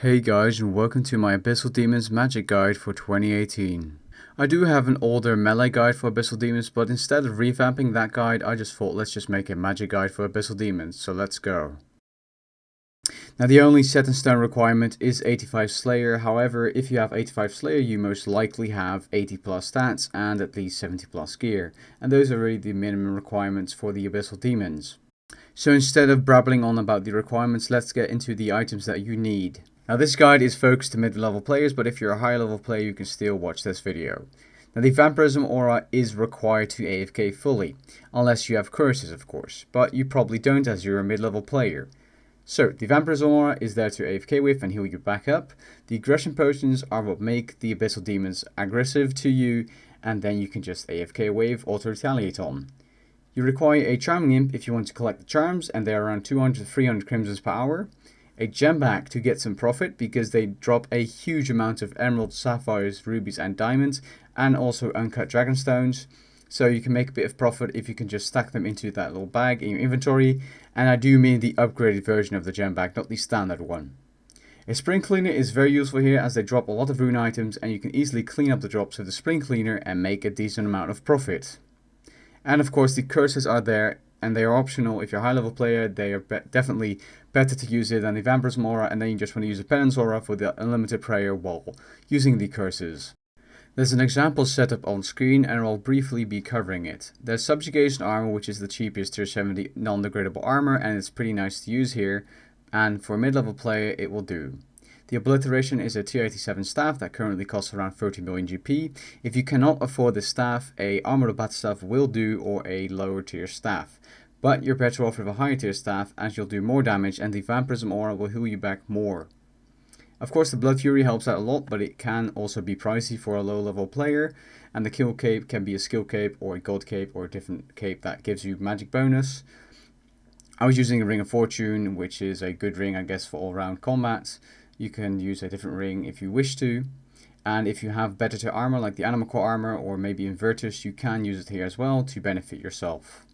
Hey guys, and welcome to my Abyssal Demons Magic Guide for 2018. I do have an older melee guide for Abyssal Demons, but instead of revamping that guide, I just thought let's just make a magic guide for Abyssal Demons, so let's go. Now the only set in stone requirement is 85 Slayer, however if you have 85 Slayer you most likely have 80 plus stats and at least 70 plus gear, and those are really the minimum requirements for the Abyssal Demons. So instead of babbling on about the requirements, let's get into the items that you need. Now this guide is focused to mid-level players, but if you're a high level player you can still watch this video. Now the Vampirism Aura is required to AFK fully, unless you have curses of course, but you probably don't as you're a mid-level player. So the Vampirism Aura is there to AFK with and heal you back up. The aggression potions are what make the Abyssal Demons aggressive to you, and then you can just AFK wave auto retaliate on. You require a Charming Imp if you want to collect the charms, and they're around 200 to 300 crimsons per hour. A gem bag to get some profit because they drop a huge amount of emeralds, sapphires, rubies and diamonds, and also uncut dragonstones. So you can make a bit of profit if you can just stack them into that little bag in your inventory, and I do mean the upgraded version of the gem bag, not the standard one. A spring cleaner is very useful here as they drop a lot of rune items and you can easily clean up the drops with the spring cleaner and make a decent amount of profit. And of course the curses are there, and they are optional. If you're a high level player, they are definitely better to use it than the Vampirism Aura, and then you just want to use a Penance Aura for the unlimited prayer while using the curses. There's an example setup on screen and I'll briefly be covering it. There's Subjugation Armor, which is the cheapest tier 70 non-degradable armor, and it's pretty nice to use here, and for a mid-level player it will do. The Obliteration is a tier 87 staff that currently costs around 30 million GP. If you cannot afford this staff, a Armored Bat staff will do, or a lower tier staff. But you're better off with a higher tier staff as you'll do more damage and the Vampirism Aura will heal you back more. Of course the Blood Fury helps out a lot, but it can also be pricey for a low level player, and the Kill Cape can be a skill cape or a gold cape or a different cape that gives you magic bonus. I was using a Ring of Fortune, which is a good ring I guess for all round combat. You can use a different ring if you wish to, and if you have better tier armor like the Animal Core armor or maybe Invertus, you can use it here as well to benefit yourself.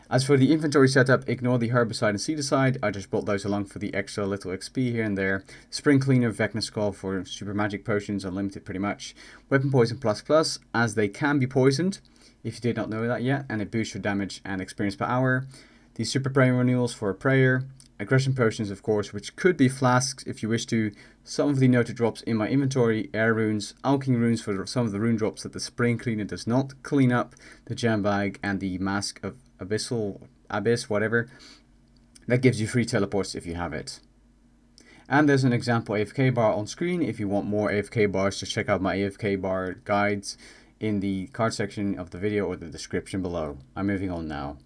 As for the inventory setup, ignore the Herbicide and Seedicide, I just brought those along for the extra little XP here and there. Spring Cleaner, Vecna Skull for super magic potions, unlimited pretty much. Weapon Poison ++, as they can be poisoned, if you did not know that yet, and it boosts your damage and experience per hour. The Super Prayer Renewals for a prayer. Aggression Potions of course, which could be flasks if you wish to. Some of the noted drops in my inventory, Air Runes, Alching Runes for some of the rune drops that the Spring Cleaner does not clean up, the Gem Bag, and the Mask of Abyss, whatever, that gives you free teleports if you have it. And there's an example AFK bar on screen. If you want more AFK bars, just check out my AFK bar guides in the card section of the video or the description below. I'm moving on now.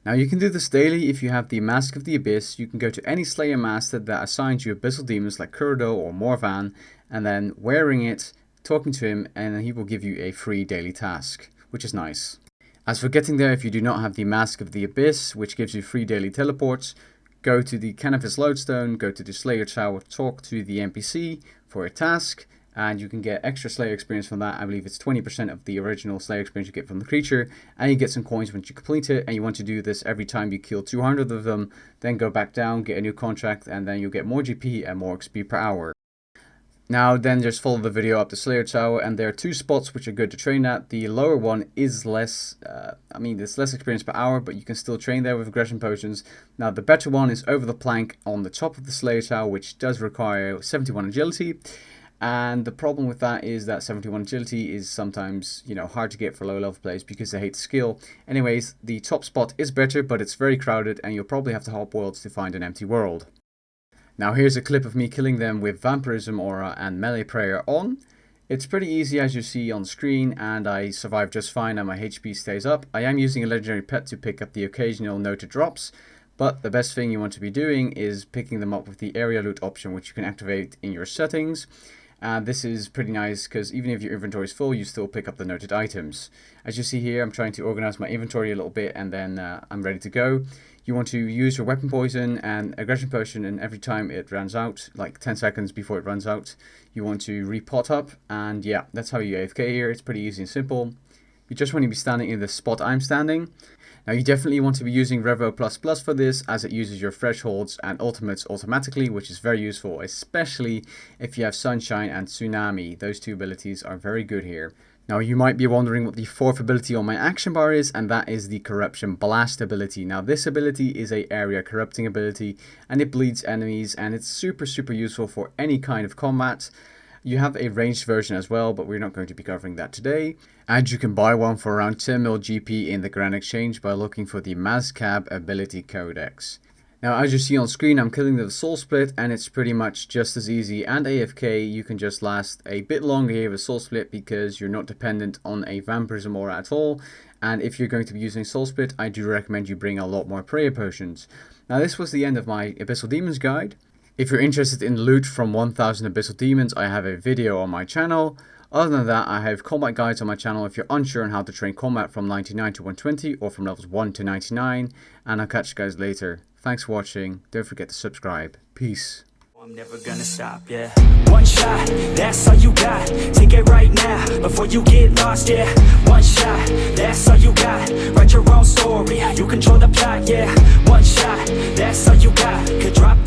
Now you can do this daily if you have the Mask of the Abyss. You can go to any Slayer Master that assigns you Abyssal Demons like Kurdo or Morvan, and then wearing it, talking to him, and he will give you a free daily task, which is nice. As for getting there, if you do not have the Mask of the Abyss, which gives you free daily teleports, go to the Cannabis Lodestone, go to the Slayer Tower, talk to the NPC for a task, and you can get extra Slayer experience from that. I believe it's 20% of the original Slayer experience you get from the creature, and you get some coins once you complete it, and you want to do this every time you kill 200 of them, then go back down, get a new contract, and then you'll get more GP and more XP per hour. Now then just follow the video up to Slayer Tower, and there are two spots which are good to train at. The lower one is less, there's less experience per hour, but you can still train there with aggression potions. Now the better one is over the plank on the top of the Slayer Tower, which does require 71 agility. And the problem with that is that 71 agility is sometimes, hard to get for low level players because they hate skill. Anyways, the top spot is better, but it's very crowded and you'll probably have to hop worlds to find an empty world. Now here's a clip of me killing them with Vampirism Aura and Melee Prayer on. It's pretty easy as you see on screen, and I survived just fine and my HP stays up. I am using a legendary pet to pick up the occasional noted drops, but the best thing you want to be doing is picking them up with the area loot option, which you can activate in your settings. And this is pretty nice because even if your inventory is full, you still pick up the noted items. As you see here, I'm trying to organize my inventory a little bit, and then I'm ready to go. You want to use your Weapon Poison and Aggression Potion, and every time it runs out, like 10 seconds before it runs out, you want to repot up, and yeah, that's how you AFK here. It's pretty easy and simple. You just want to be standing in the spot I'm standing. Now you definitely want to be using Revo++ for this, as it uses your thresholds and ultimates automatically, which is very useful, especially if you have Sunshine and Tsunami. Those two abilities are very good here. Now you might be wondering what the fourth ability on my action bar is, and that is the Corruption Blast ability. Now this ability is a area corrupting ability, and it bleeds enemies, and it's super useful for any kind of combat. You have a ranged version as well, but we're not going to be covering that today. And you can buy one for around 10 mil GP in the Grand Exchange by looking for the Mazcab Ability Codex. Now as you see on screen, I'm killing the Soul Split, and it's pretty much just as easy, and AFK you can just last a bit longer here with Soul Split because you're not dependent on a Vampirism aura at all. And if you're going to be using Soul Split, I do recommend you bring a lot more prayer potions. Now this was the end of my Abyssal Demons guide. If you're interested in loot from 1000 Abyssal Demons, I have a video on my channel. Other than that, I have combat guides on my channel if you're unsure on how to train combat from 99 to 120 or from levels 1 to 99. And I'll catch you guys later. Thanks for watching. Don't forget to subscribe. Peace. I'm never gonna stop, yeah. One shot, that's all you got. Take it right now, before you get lost, yeah. One shot, that's all you got. Write your own story, you control the plot, yeah. One shot, that's all you got. Could drop